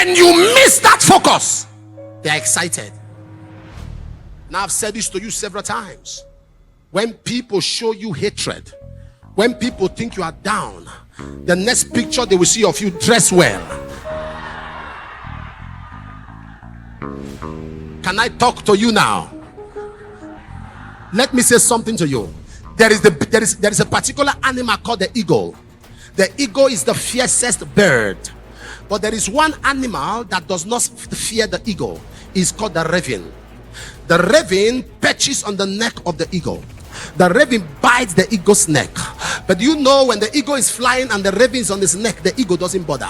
When you miss that focus, they are excited. Now I've said this to you several times. When people show you hatred, when people think you are down, the next picture they will see of you dress well. Can I talk to you now? Let me say something to you. There is a particular animal called the eagle. The eagle is the fiercest bird. But there is one animal that does not fear the eagle. It's called the raven. The raven perches on the neck of the eagle. The raven bites the eagle's neck. But you know, when the eagle is flying and the raven is on his neck, the eagle doesn't bother.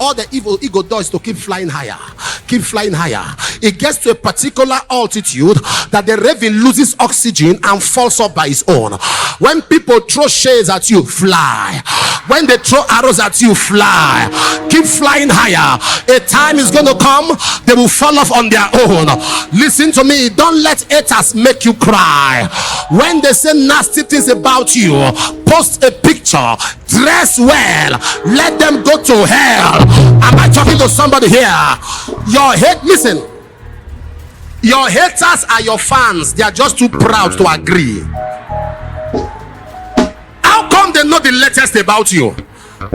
All the eagle does is to keep flying higher. Keep flying higher. It gets to a particular altitude that the raven loses oxygen and falls off by its own. When people throw shades at you, fly. When they throw arrows at you, fly. Keep flying higher. A time is going to come, they will fall off on their own. Listen to me. Don't let haters make you cry. When they say nasty things about you, post a picture, dress well, let them go to hell. Am I talking to somebody here? Listen, your haters are your fans. They are just too proud to agree. How come they know the latest about you?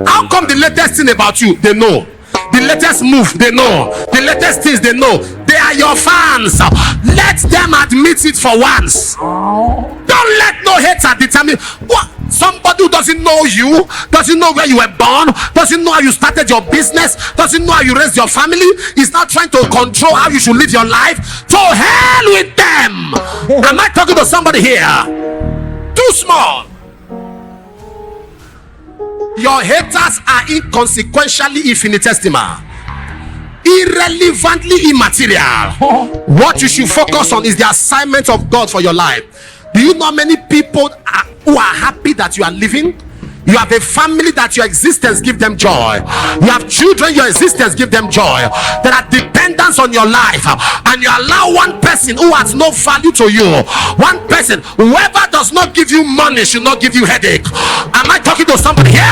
How come the latest thing about you they know? The latest move they know. The latest things they know. They are your fans. Let them admit it for once. Don't let no hater determine what. Somebody who doesn't know you, doesn't know where you were born, doesn't know how you started your business, doesn't know how you raised your family, is now trying to control how you should live your life. To hell with them. Am I talking to somebody here? Too small. Your haters are inconsequentially infinitesimal, irrelevantly immaterial. What you should focus on is the assignment of God for your life. Do you know many people who are happy that you are living? You have a family that your existence give them joy. You have children, your existence give them joy. There are dependents on your life, and you allow one person who has no value to you. One person, whoever does not give you money should not give you headache. Am I talking to somebody here?